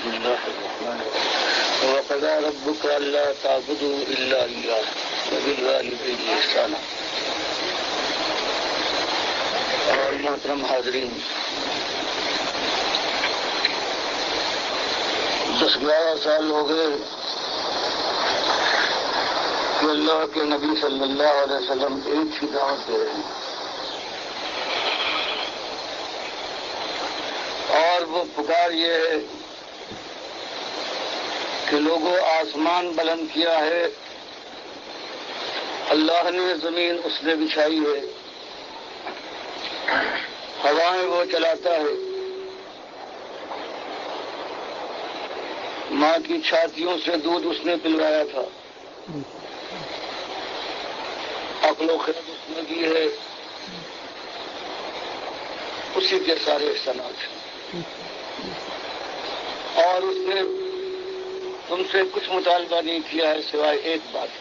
بسم الله الرحمن الرحيم وقضى ربك ألا تعبدوا إلا إياه وبالوالدين إحسانا. اور محترم حاضرین، 10-11 سال ہو گئے کہ اللہ کے نبی صلی اللہ علیہ وسلم ایک ہی دعوت دے رہے ہیں، اور وہ پکار یہ ہے کہ لوگوں آسمان بلند کیا ہے، اللہ نے زمین اس نے بچھائی ہے، ہوائیں وہ چلاتا ہے، ماں کی چھاتیوں سے دودھ اس نے پلوایا تھا، عقل و خرد اس نے دی ہے، اسی کے سارے احسانات ہیں۔ اور اس نے تم سے کچھ مطالبہ نہیں کیا ہے سوائے ایک بات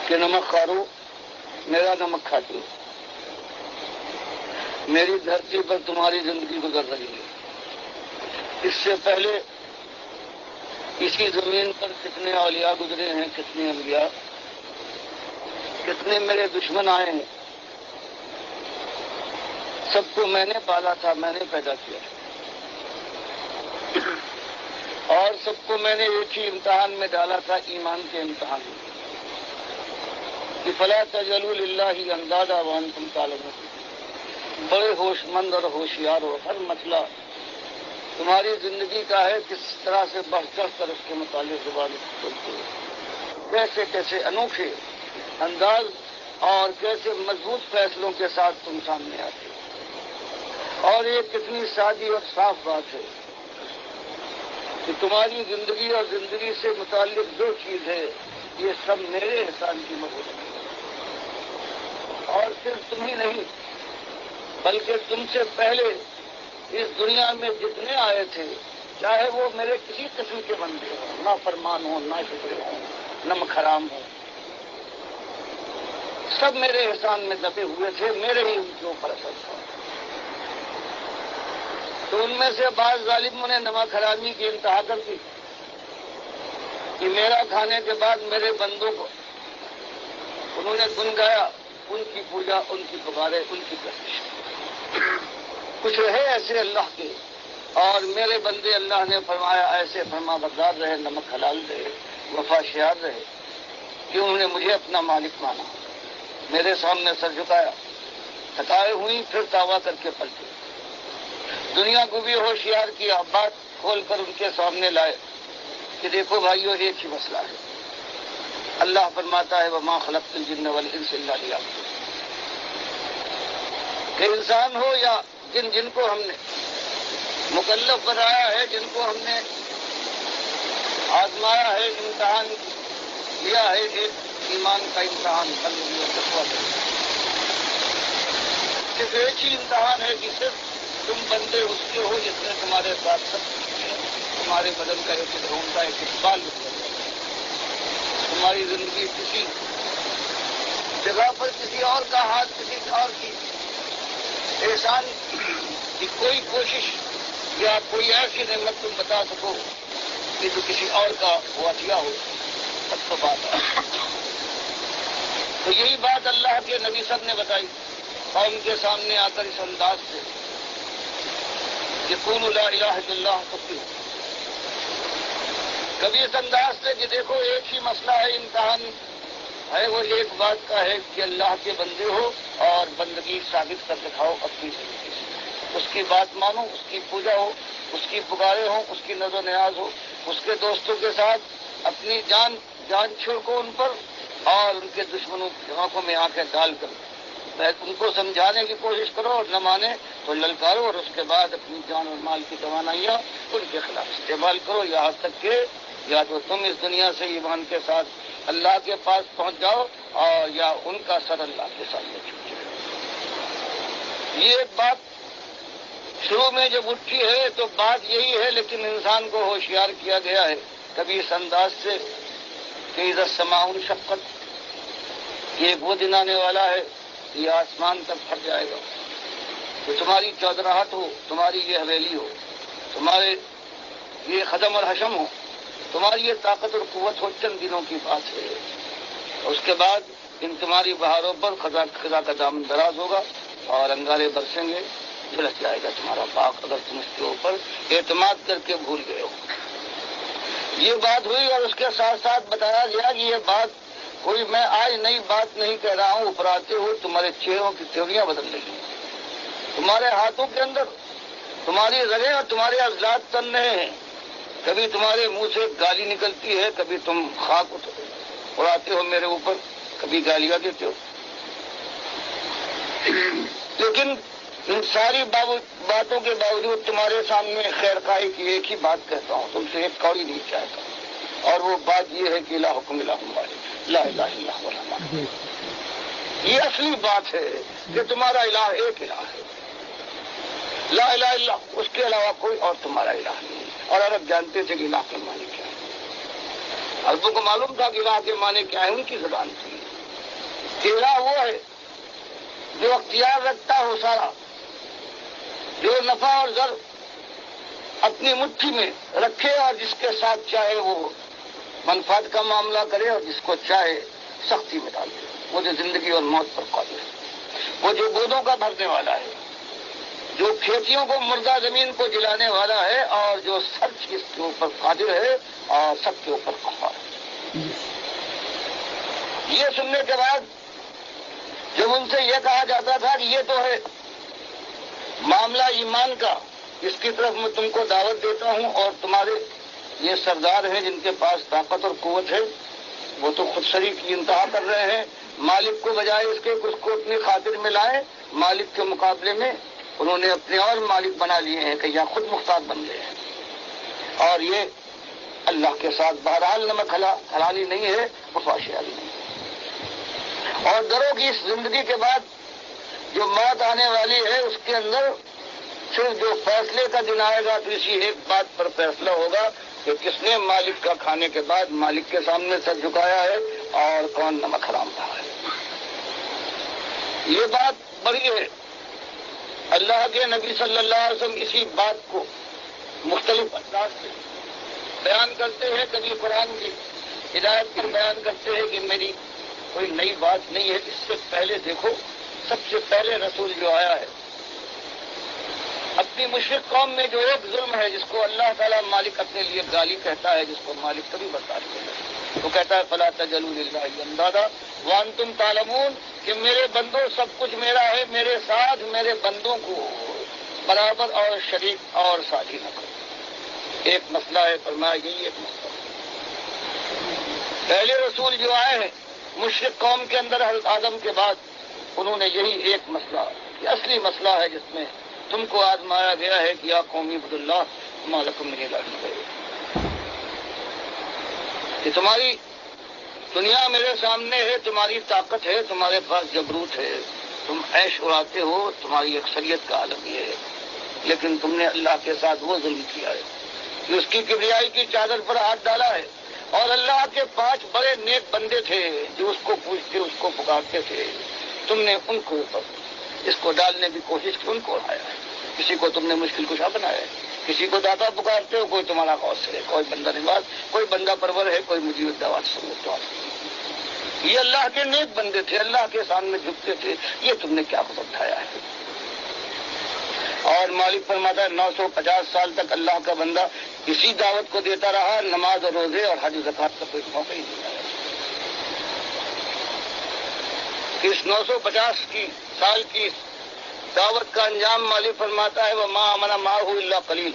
کہ نمک کھارو، میرا نمک کھاتے ہو، میری دھرتی پر تمہاری زندگی گزر رہی ہے۔ اس سے پہلے اسی زمین پر کتنے اولیاء گزرے ہیں، کتنے انبیاء، کتنے میرے دشمن آئے ہیں، سب کو میں نے پالا تھا، میں نے پیدا کیا، اور سب کو میں نے ایک ہی امتحان میں ڈالا تھا، ایمان کے امتحان میں، کہ فلا تجعلوا للہ اندادا وانتم تعلمون۔ بڑے ہوش مند اور ہوشیار ہو، ہر مسئلہ تمہاری زندگی کا ہے، کس طرح سے بڑھ چڑھ کر اس کے متعلق زبان کھولتے ہو، کیسے کیسے انوکھے انداز اور کیسے مضبوط فیصلوں کے ساتھ تم سامنے آتے ہو۔ اور یہ کتنی سادی اور صاف بات ہے کہ تمہاری زندگی اور زندگی سے متعلق جو چیز ہے یہ سب میرے احسان کی مدد ہے، اور صرف تم ہی نہیں بلکہ تم سے پہلے اس دنیا میں جتنے آئے تھے، چاہے وہ میرے کسی قسم کے بندے ہوں، نہ فرمان ہوں، نہ شکر ہوں، نہ حرام ہوں، سب میرے احسان میں دبے ہوئے تھے، میرے ہی ان کے اوپر اثر تھا۔ تو ان میں سے بعض ظالموں نے نمک حرامی کی انتہا کر دی کہ میرا کھانے کے بعد میرے بندوں کو انہوں نے گنگایا، ان کی پوجا، ان کی پکارے، ان کی پرستش۔ کچھ رہے ایسے اللہ کے، اور میرے بندے اللہ نے فرمایا ایسے فرما بردار رہے، نمک حلال رہے، وفا شیار رہے، کہ انہوں نے مجھے اپنا مالک مانا، میرے سامنے سر جھکایا، تھکائے ہوئی پھر توبہ کر کے پلٹے، دنیا کو بھی ہوشیار کیا، بات کھول کر ان کے سامنے لائے کہ دیکھو بھائیو ایک ہی مسئلہ ہے۔ اللہ فرماتا ہے وما خلقت الجن والانس الا لیعبدون، کہ انسان ہو یا جن کو ہم نے مکلف بنایا ہے، جن کو ہم نے آزمایا ہے، امتحان دیا ہے، ایک ایمان کا امتحان تقویٰ کا، صرف ایک ہی امتحان ہے کہ صرف تم بندے اس کے ہو جس نے تمہارے ساتھ سب تمہارے بدن کا ایک ڈھونڈ کا ایک اقبال لکھا، تمہاری زندگی کسی جگہ پر کسی اور کا ہاتھ، کسی اور کی احسان کی کوئی کوشش یا کوئی ایسی نعمت تم بتا سکو کہ جو کسی اور کا ہوا کیا ہو، سب تو بات ہے۔ تو یہی بات اللہ کے نبی صاحب نے بتائی قوم کے سامنے آ کر اس انداز سے کہ قولوا لا الہ الا اللہ تفلحوا، کبھی اس انداز سے کہ دیکھو ایک ہی مسئلہ ہے، امتحان ہے، وہ ایک بات کا ہے کہ اللہ کے بندے ہو اور بندگی ثابت کر دکھاؤ اپنی زندگی سے، اس کی بات مانو، اس کی پوجا ہو، اس کی پکارے ہوں، اس کی نظر و نیاز ہو، اس کے دوستوں کے ساتھ اپنی جان چھڑکو ان پر، اور ان کے دشمنوں کی آنکھوں میں آنکھیں ڈال کر ان کو سمجھانے کی کوشش کرو، اور نہ مانے تو للکارو، اور اس کے بعد اپنی جان اور مال کی توانائیاں ان کے خلاف استعمال کرو، یہاں تک کہ یا تو تم اس دنیا سے ایمان کے ساتھ اللہ کے پاس پہنچ جاؤ، اور یا ان کا سر اللہ کے سامنے جھک جائے۔ یہ ایک بات شروع میں جب اٹھی ہے تو بات یہی ہے، لیکن انسان کو ہوشیار کیا گیا ہے کبھی اس انداز سے کہ اذا السماء انشقت، یہ ایک وہ دن آنے والا ہے یہ آسمان تک پھٹ جائے گا، تو تمہاری چودراہٹ ہو، تمہاری یہ حویلی ہو، تمہارے یہ ختم اور حشم ہو، تمہاری یہ طاقت اور قوت ہو، چند دنوں کی بات ہے. اس کے بعد ان تمہاری بہاروں پر خدا کا دامن دراز ہوگا اور انگارے برسیں گے، جھلس جائے گا تمہارا باغ اگر تم اس کے اوپر اعتماد کر کے بھول گئے ہو. یہ بات ہوئی اور اس کے ساتھ ساتھ بتایا گیا کہ یہ بات کوئی میں آج نئی بات نہیں کہہ رہا ہوں، اوپر آتے ہوئے تمہارے چہروں کی تیوریاں بدل رہی ہیں، تمہارے ہاتھوں کے اندر تمہاری رگیں اور تمہارے عضلات تن رہے ہیں. کبھی تمہارے منہ سے گالی نکلتی ہے، کبھی تم خاک اڑاتے ہو میرے اوپر، کبھی گالیاں دیتے ہو. لیکن ان ساری باتوں کے باوجود تمہارے سامنے خیر خواہی کی ایک ہی بات کہتا ہوں، تم سے ایک کوڑی نہیں چاہتا، اور وہ بات یہ ہے کہ لا حکم الا اللہ، لا الہ الا هو الرحمن. یہ اصلی بات ہے کہ تمہارا الہ ایک الہ ہے، لا الہ الا، اس کے علاوہ کوئی اور تمہارا الہ نہیں. اور عرب جانتے تھے کہ الہ کے معنی کیا ہے، عربوں کو معلوم تھا کہ الہ کے معنی کیا ہے، ان کی زبان تھی کہ الہ وہ ہے جو اختیار رکھتا ہو سارا، جو نفع اور ضر اپنی مٹھی میں رکھے اور جس کے ساتھ چاہے وہ منفعت کا معاملہ کرے اور جس کو چاہے سختی میں ڈال دے. وہ جو زندگی اور موت پر قادر ہے، وہ جو گودوں کا بھرنے والا ہے، جو کھیتیوں کو مردہ زمین کو جلانے والا ہے، اور جو سب چیز کے اوپر قادر ہے اور سب کے اوپر قہار ہے. یہ سننے کے بعد جب ان سے یہ کہا جاتا تھا کہ یہ تو ہے معاملہ ایمان کا، اس کی طرف میں تم کو دعوت دیتا ہوں، اور تمہارے یہ سردار ہیں جن کے پاس طاقت اور قوت ہے، وہ تو خود شریک کی انتہا کر رہے ہیں، مالک کو بجائے اس کے اس کو اپنی خاطر میں لائیں، مالک کے مقابلے میں انہوں نے اپنے اور مالک بنا لیے ہیں کہ یا خود مختار بن گئے ہیں. اور یہ اللہ کے ساتھ بہرحال نمک حلالی نہیں ہے، مفاشیالی نہیں ہے. اور دروں کی اس زندگی کے بعد جو موت آنے والی ہے، اس کے اندر صرف جو فیصلے کا دن آئے گا تو اسی ایک بات پر فیصلہ ہوگا کہ کس نے مالک کا کھانے کے بعد مالک کے سامنے سر جھکایا ہے اور کون نمک حرام رہا ہے. یہ بات بڑی ہے. اللہ کے نبی صلی اللہ علیہ وسلم اسی بات کو مختلف انداز سے بیان کرتے ہیں، کبھی قرآن کی ہدایت پر بیان کرتے ہیں کہ میری کوئی نئی بات نہیں ہے. اس سے پہلے دیکھو، سب سے پہلے رسول جو آیا ہے اپنی مشرک قوم میں جو ایک ظلم ہے جس کو اللہ تعالیٰ مالک اپنے لیے گالی کہتا ہے، جس کو مالک کبھی برداشت نہیں کرتا، وہ کہتا ہے فلا تجعلوا للہ اندادا وانتم تعلمون، کہ میرے بندوں سب کچھ میرا ہے، میرے ساتھ میرے بندوں کو برابر اور شریک اور ساتھی نہ کرو. ایک مسئلہ ہے، فرمایا یہی ایک مسئلہ ہے. پہلے رسول جو آئے ہیں مشرک قوم کے اندر حضرت آدم کے بعد، انہوں نے یہی ایک مسئلہ، یہ اصلی مسئلہ ہے جس میں تم کو آزمایا گیا ہے کہ یا قومی عبد اللہ ما لکم من الہ غیرہ، کہ تمہاری دنیا میرے سامنے ہے، تمہاری طاقت ہے، تمہارے پاس جبروت ہے، تم عیش اڑاتے ہو، تمہاری اکثریت کا عالم یہ ہے، لیکن تم نے اللہ کے ساتھ وہ ظلم کیا ہے کہ اس کی کبریائی کی چادر پر ہاتھ ڈالا ہے. اور اللہ کے 5 بڑے نیک بندے تھے جو اس کو پوچھتے، اس کو پکارتے تھے، تم نے ان کو اوپر اس کو ڈالنے کی کوشش کی، ان کو اڑایا ہے. کسی کو تم نے مشکل کشا بنایا ہے، کسی کو داتا پکارتے ہو، کوئی تمہارا غوث ہے، کوئی بندہ نواز، کوئی بندہ پرور ہے، کوئی مجیب الدعوات سمجھتا. یہ اللہ کے نیک بندے تھے، اللہ کے سامنے جھکتے تھے، یہ تم نے کیا خود اٹھایا ہے. اور مالک فرماتا ہے 950 سال تک اللہ کا بندہ اسی دعوت کو دیتا رہا، نماز اور روزے اور حج زکات کا کوئی موقع ہی نہیں آیا. اس 950 سال کی دعوت کا انجام مالک فرماتا ہے وما آمن معه الا قلیل.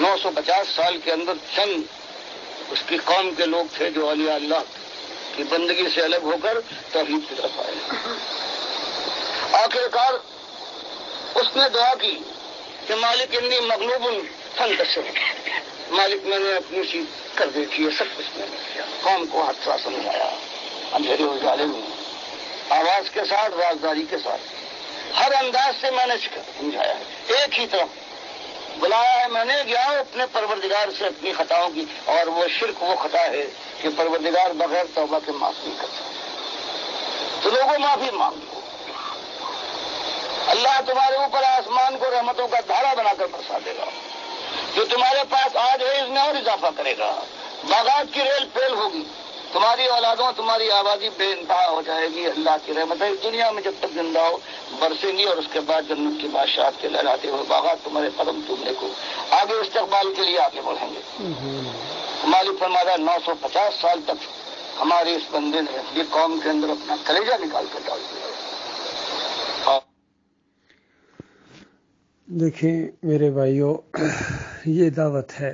950 سال کے اندر چند اس کی قوم کے لوگ تھے جو اولیاء اللہ کی بندگی سے الگ ہو کر توحید کی طرف آئے. آخرکار اس نے دعا کی کہ مالک انی مغلوب فانتصر، مالک میں نے اپنی سی کر دیکھی ہے، سب کچھ میں نے کیا. قوم کو حادثہ سمجھایا، اندھیرے اجالے میں، آواز کے ساتھ، رازداری کے ساتھ، ہر انداز سے میں نے سمجھایا ہے. ایک ہی طرف بلایا ہے میں نے، گیا اپنے پروردگار سے اپنی خطاؤں کی، اور وہ شرک وہ خطا ہے کہ پروردگار بغیر توبہ کے معاف نہیں کرتا. تو لوگوں معافی مانگو، اللہ تمہارے اوپر آسمان کو رحمتوں کا دھارا بنا کر برسا دے گا. جو تمہارے پاس آج ہے اس میں اور اضافہ کرے گا. باغات کی ریل پیل ہوگی، تمہاری اولادوں تمہاری آبادی بے انتہا ہو جائے گی. اللہ کی رحمت ہے اس دنیا میں جب تک زندہ ہو برسیں گی، اور اس کے بعد جنت کی بادشاہت کے لہراتے ہوئے باغات تمہارے قدم چومنے کو آگے استقبال کے لیے آگے بڑھیں گے. مالک فرمایا 950 سال تک ہمارے اس بندے نے یہ قوم کے اندر اپنا کلیجہ نکال کر ڈال دیا. دیکھیں میرے بھائیوں، یہ دعوت ہے،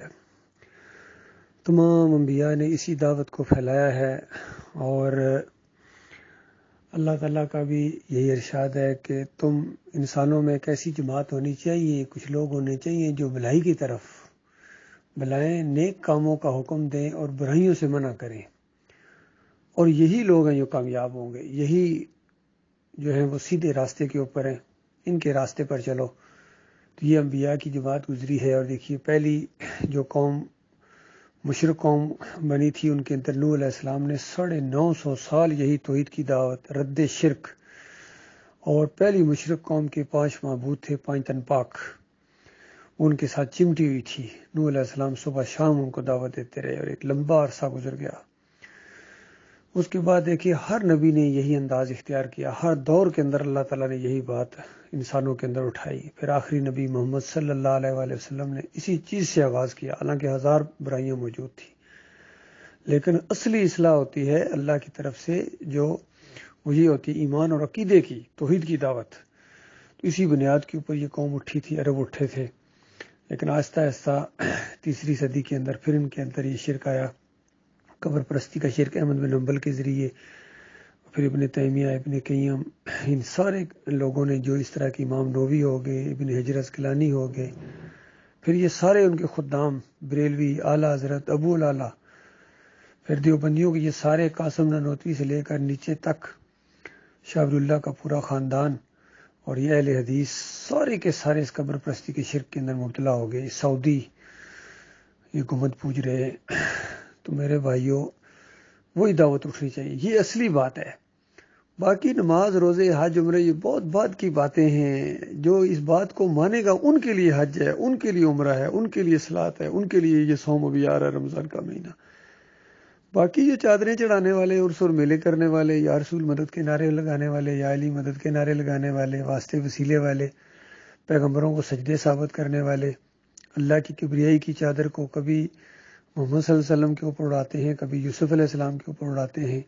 تمام انبیاء نے اسی دعوت کو پھیلایا ہے، اور اللہ تعالیٰ کا بھی یہی ارشاد ہے کہ تم انسانوں میں ایک ایسی جماعت ہونی چاہیے، کچھ لوگ ہونے چاہیے جو بھلائی کی طرف بلائیں، نیک کاموں کا حکم دیں اور برائیوں سے منع کریں، اور یہی لوگ ہیں جو کامیاب ہوں گے، یہی جو ہیں وہ سیدھے راستے کے اوپر ہیں، ان کے راستے پر چلو. تو یہ انبیاء کی جماعت گزری ہے، اور دیکھیے پہلی جو قوم مشرک قوم بنی تھی ان کے اندر نوح علیہ السلام نے 950 سال یہی توحید کی دعوت، رد شرک، اور پہلی مشرک قوم کے 5 معبود تھے، 5 تن پاک، ان کے ساتھ چمٹی ہوئی تھی. نوح علیہ السلام صبح شام ان کو دعوت دیتے رہے، اور ایک لمبا عرصہ گزر گیا. اس کے بعد دیکھیے ہر نبی نے یہی انداز اختیار کیا، ہر دور کے اندر اللہ تعالیٰ نے یہی بات انسانوں کے اندر اٹھائی. پھر آخری نبی محمد صلی اللہ علیہ وآلہ وسلم نے اسی چیز سے آغاز کیا، حالانکہ 1000 برائیاں موجود تھیں، لیکن اصلی اصلاح ہوتی ہے اللہ کی طرف سے، جو وہی ہوتی ایمان اور عقیدے کی، توحید کی دعوت. تو اسی بنیاد کے اوپر یہ قوم اٹھی تھی، عرب اٹھے تھے، لیکن آہستہ آہستہ 3 صدی کے اندر پھر ان کے اندر یہ شرک آیا، قبر پرستی کا شرک احمد بن حنبل کے ذریعے، پھر ابن تیمیہ، ابن قیم، ان سارے لوگوں نے، جو اس طرح کے امام نووی ہو گئے، ابن حجر اسقلانی ہو گئے، پھر یہ سارے ان کے خدام، بریلوی، اعلیٰ حضرت ابو العلا، پھر دیوبندیوں کے یہ سارے، قاسم نانوتوی سے لے کر نیچے تک شاہ ولی اللہ کا پورا خاندان، اور یہ اہل حدیث سارے کے سارے اس قبر پرستی کے شرک کے اندر مبتلا ہو گئے. سعودی یہ گنبد پوج رہے ہیں. تو میرے بھائیوں، وہی دعوت اٹھنی چاہیے، یہ اصلی بات ہے. باقی نماز، روزے، حج، عمرے یہ بہت بات کی باتیں ہیں. جو اس بات کو مانے گا ان کے لیے حج ہے، ان کے لیے عمرہ ہے، ان کے لیے صلات ہے، ان کے لیے یہ صوم ابھی آ رہا ہے رمضان کا مہینہ. باقی جو چادریں چڑھانے والے، عرس اور میلے کرنے والے، یا رسول مدد کے نعرے لگانے والے، یا علی مدد کے نعرے لگانے والے، واسطے وسیلے والے، پیغمبروں کو سجدے ثابت کرنے والے، اللہ کی کبریائی کی چادر کو کبھی محمد صلی اللہ علیہ وسلم کے اوپر اڑاتے ہیں، کبھی یوسف علیہ السلام کے اوپر اڑاتے ہیں،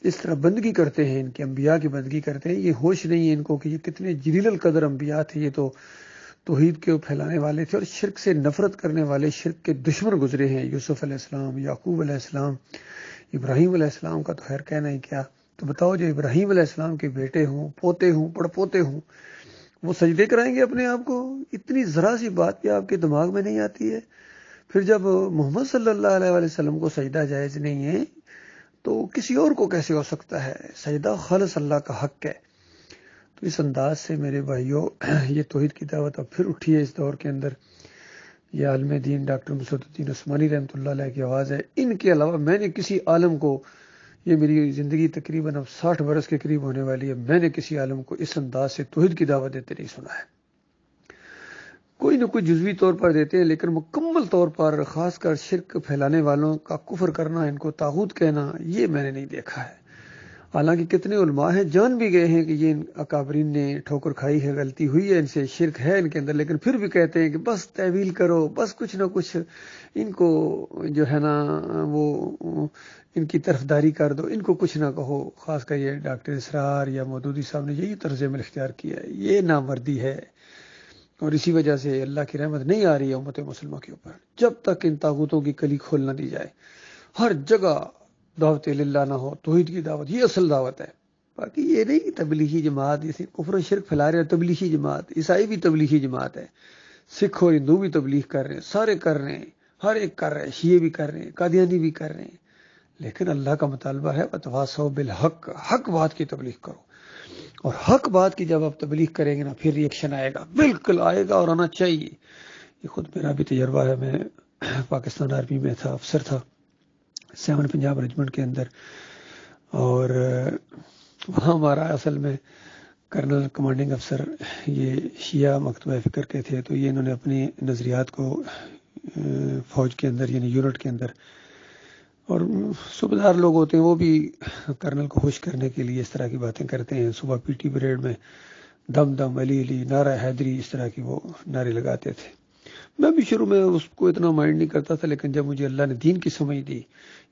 اس طرح بندگی کرتے ہیں، ان کے انبیاء کی بندگی کرتے ہیں. یہ ہوش نہیں ہے ان کو کہ یہ کتنے جلیل القدر انبیاء تھے. یہ تو توحید کے پھیلانے والے تھے، اور شرک سے نفرت کرنے والے، شرک کے دشمن گزرے ہیں. یوسف علیہ السلام، یعقوب علیہ السلام، ابراہیم علیہ السلام کا تو خیر کہنا ہی کیا. تو بتاؤ، جو ابراہیم علیہ السلام کے بیٹے ہوں، پوتے ہوں، پڑپوتے ہوں، وہ سجدے کرائیں گے اپنے آپ کو؟ اتنی ذرا سی بات بھی آپ کے دماغ میں نہیں آتی ہے. پھر جب محمد صلی اللہ علیہ وآلہ وسلم کو سجدہ جائز نہیں ہے تو کسی اور کو کیسے ہو سکتا ہے؟ سجدہ خالص اللہ کا حق ہے. تو اس انداز سے میرے بھائیوں، یہ توحید کی دعوت اب پھر اٹھی ہے اس دور کے اندر. یہ عالم دین ڈاکٹر مسعود الدین عثمانی رحمۃ اللہ علیہ کی آواز ہے. ان کے علاوہ میں نے کسی عالم کو، یہ میری زندگی تقریباً اب 60 برس کے قریب ہونے والی ہے، میں نے کسی عالم کو اس انداز سے توحید کی دعوت دیتے نہیں سنا ہے. کوئی نہ کوئی جزوی طور پر دیتے ہیں، لیکن مکمل طور پر، خاص کر شرک پھیلانے والوں کا کفر کرنا، ان کو طاغوت کہنا، یہ میں نے نہیں دیکھا ہے. حالانکہ کتنے علماء ہیں جان بھی گئے ہیں کہ یہ اکابرین نے ٹھوکر کھائی ہے، غلطی ہوئی ہے، ان سے شرک ہے ان کے اندر، لیکن پھر بھی کہتے ہیں کہ بس تعویل کرو، بس کچھ نہ کچھ ان کو جو ہے نا وہ ان کی طرفداری کر دو، ان کو کچھ نہ کہو. خاص کر یہ ڈاکٹر اسرار یا مودودی صاحب نے یہی طرز عمل اختیار کیا ہے. یہ نامردی ہے، اور اسی وجہ سے اللہ کی رحمت نہیں آ رہی ہے امت مسلمہ کے اوپر جب تک ان طاغوتوں کی کلی کھول نہ دی جائے. ہر جگہ دعوت للہ نہ ہو، توحید کی دعوت، یہ اصل دعوت ہے. باقی یہ نہیں کہ تبلیغی جماعت، جیسے کفر و شرک پھیلا رہے ہیں، تبلیغی جماعت، عیسائی بھی تبلیغی جماعت ہے، سکھ اور ہندو بھی تبلیغ کر رہے ہیں، سارے کر رہے ہیں، ہر ایک کر رہے ہیں، شیعہ بھی کر رہے ہیں، قادیانی بھی کر رہے ہیں. لیکن اللہ کا مطالبہ ہے وتواصوا بالحق، حق بات کی تبلیغ کرو. اور حق بات کی جب آپ تبلیغ کریں گے نا، پھر ریئیکشن آئے گا، بالکل آئے گا، اور آنا چاہیے. یہ خود میرا بھی تجربہ ہے. میں پاکستان آرمی میں تھا، افسر تھا 7 پنجاب ریجمنٹ کے اندر، اور وہاں ہمارا اصل میں کرنل کمانڈنگ افسر یہ شیعہ مکتبہ فکر کے تھے. تو یہ انہوں نے اپنی نظریات کو فوج کے اندر یعنی یونٹ کے اندر، اور صوبیدار لوگ ہوتے ہیں وہ بھی کرنل کو خوش کرنے کے لیے اس طرح کی باتیں کرتے ہیں. صبح پی ٹی پریڈ میں دم دم علی علی نعرہ حیدری اس طرح کی وہ نعرے لگاتے تھے. میں بھی شروع میں اس کو اتنا مائنڈ نہیں کرتا تھا، لیکن جب مجھے اللہ نے دین کی سمجھ دی،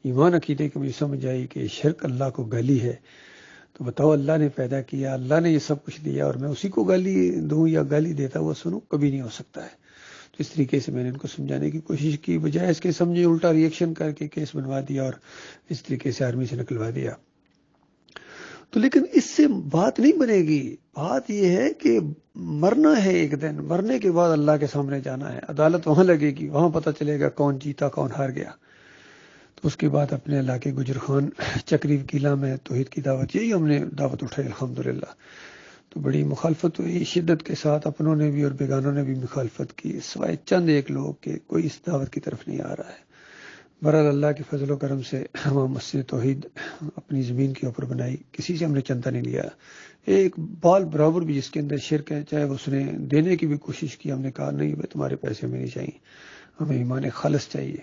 ایمان عقیدے کی مجھے سمجھ آئی کہ شرک اللہ کو گالی ہے، تو بتاؤ اللہ نے پیدا کیا، اللہ نے یہ سب کچھ دیا، اور میں اسی کو گالی دوں یا گالی دیتا ہوا سنوں، کبھی نہیں ہو سکتا ہے. تو اس طریقے سے میں نے ان کو سمجھانے کی کوشش کی، بجائے اس کے سمجھے الٹا ریئیکشن کر کے کیس بنوا دیا اور اس طریقے سے آرمی سے نکلوا دیا. تو لیکن اس سے بات نہیں بنے گی. بات یہ ہے کہ مرنا ہے ایک دن، مرنے کے بعد اللہ کے سامنے جانا ہے، عدالت وہاں لگے گی، وہاں پتہ چلے گا کون جیتا کون ہار گیا. تو اس کے بعد اپنے علاقے گجر خان چکری وکیلا میں توحید کی دعوت، یہی ہم نے دعوت اٹھائی الحمدللہ. تو بڑی مخالفت ہوئی شدت کے ساتھ، اپنوں نے بھی اور بیگانوں نے بھی مخالفت کی، سوائے چند ایک لوگ کے کوئی اس دعوت کی طرف نہیں آ رہا ہے. بہرحال اللہ کے فضل و کرم سے ہم مسجد توحید اپنی زمین کے اوپر بنائی، کسی سے ہم نے چندہ نہیں لیا، ایک بال برابر بھی جس کے اندر شرک ہے چاہے اس نے دینے کی بھی کوشش کی، ہم نے کہا نہیں بھائی تمہارے پیسے ہمیں نہیں چاہیے، ہمیں ایمان خالص چاہیے.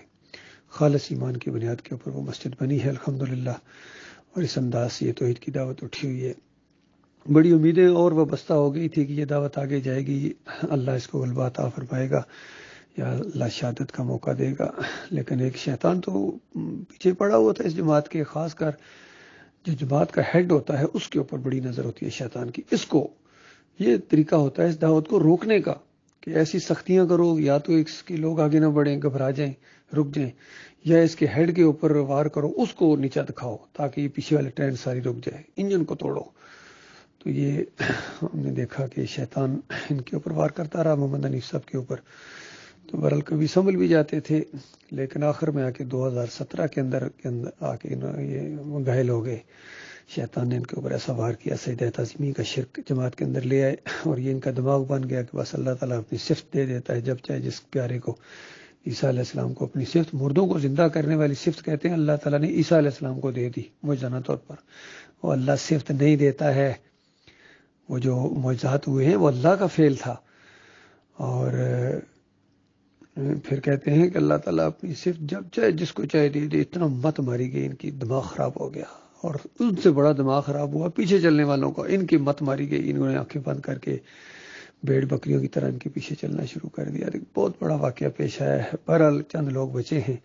خالص ایمان کی بنیاد کے اوپر وہ مسجد بنی ہے الحمدللہ، اور اس انداز سے یہ توحید کی دعوت اٹھی ہوئی ہے. بڑی امیدیں اور وابستہ ہو گئی تھی کہ یہ دعوت آگے جائے گی، اللہ اس کو غلبہ عطا فرمائے گا یا اللہ شہادت کا موقع دے گا. لیکن ایک شیطان تو پیچھے پڑا ہوا تھا اس جماعت کے، خاص کر جو جماعت کا ہیڈ ہوتا ہے اس کے اوپر بڑی نظر ہوتی ہے شیطان کی. اس کو یہ طریقہ ہوتا ہے اس دعوت کو روکنے کا کہ ایسی سختیاں کرو یا تو اس کے لوگ آگے نہ بڑھیں، گھبرا جائیں، رک جائیں، یا اس کے ہیڈ کے اوپر وار کرو، اس کو نیچا دکھاؤ تاکہ یہ پیچھے والے ٹرین ساری رک جائے، انجن کو توڑو. تو یہ ہم نے دیکھا کہ شیطان ان کے اوپر وار کرتا رہا، محمد حنیف صاحب کے اوپر. تو برحال کبھی سنبھل بھی جاتے تھے، لیکن آخر میں آ کے 2017 کے اندر آ کے یہ گھائل ہو گئے. شیطان نے ان کے اوپر ایسا وار کیا، سجدہ تعظیمی کا شرک جماعت کے اندر لے آئے، اور یہ ان کا دماغ بن گیا کہ بس اللہ تعالیٰ اپنی صفت دے دیتا ہے جب چاہے جس پیارے کو. عیسیٰ علیہ السلام کو اپنی صفت، مردوں کو زندہ کرنے والی صفت کہتے ہیں، اللہ تعالیٰ نے عیسیٰ علیہ السلام کو دے دی معجزانہ طور پر. وہ اللہ صفت نہیں دیتا ہے، وہ جو معجزات ہوئے ہیں وہ اللہ کا فعل تھا. اور پھر کہتے ہیں کہ اللہ تعالیٰ اپنی صفت جب چاہے جس کو چاہے دے دے. اتنا مت ماری گئی، ان کی دماغ خراب ہو گیا، اور ان سے بڑا دماغ خراب ہوا پیچھے چلنے والوں کا. ان کی مت ماری گئی، انہوں نے آنکھیں بند کر کے بھیڑ بکریوں کی طرح ان کے پیچھے چلنا شروع کر دیا. بہت بڑا واقعہ پیش آیا ہے. بہرحال چند لوگ بچے ہیں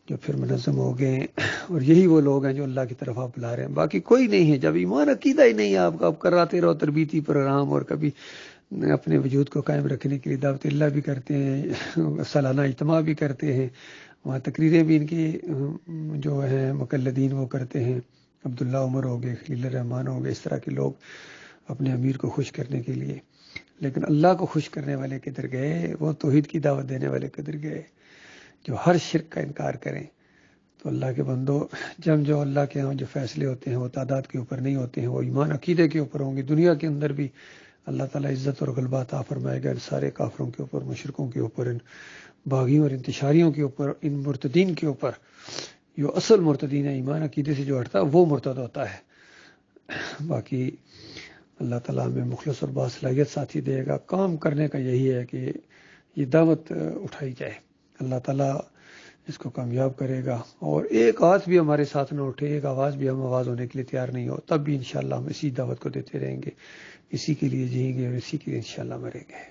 جو پھر منظم ہو گئے ہیں، اور یہی وہ لوگ ہیں جو اللہ کی طرف آپ بلا رہے ہیں، باقی کوئی نہیں ہے. جب ایمان عقیدہ ہی نہیں ہے آپ کا، آپ کراتے رہو تربیتی پروگرام، اور کبھی اپنے وجود کو قائم رکھنے کے لیے دعوت اللہ بھی کرتے ہیں، سالانہ اجتماع بھی کرتے ہیں، وہاں تقریریں بھی ان کی جو ہیں مقلدین وہ کرتے ہیں، عبداللہ عمر ہو گئے، خلیل الرحمان ہو گئے، اس طرح کے لوگ اپنے امیر کو خوش کرنے کے لیے. لیکن اللہ کو خوش کرنے والے کدھر گئے؟ وہ توحید کی دعوت دینے والے کدھر گئے جو ہر شرک کا انکار کریں؟ تو اللہ کے بندو، جب جو اللہ کے ہاں جو فیصلے ہوتے ہیں وہ تعداد کے اوپر نہیں ہوتے ہیں، وہ ایمان عقیدے کے اوپر ہوں گے. دنیا کے اندر بھی اللہ تعالیٰ عزت اور غلبہ عطا فرمائے گا ان سارے کافروں کے اوپر، مشرکوں کے اوپر، ان باغیوں اور انتشاریوں کے اوپر، ان مرتدین کے اوپر. جو اصل مرتدین ہے، ایمان عقیدے سے جو ہٹتا ہے وہ مرتد ہوتا ہے. باقی اللہ تعالیٰ ہمیں مخلص اور باصلاحیت ساتھی دے گا. کام کرنے کا یہی ہے کہ یہ دعوت اٹھائی جائے، اللہ تعالیٰ اس کو کامیاب کرے گا. اور ایک ہاتھ بھی ہمارے ساتھ نہ اٹھے، ایک آواز بھی ہم آواز ہونے کے لیے تیار نہیں ہو، تب بھی انشاءاللہ ہم اسی دعوت کو دیتے رہیں گے، اسی کے لیے جئیں گے اور اسی کے لیے انشاءاللہ مریں گے.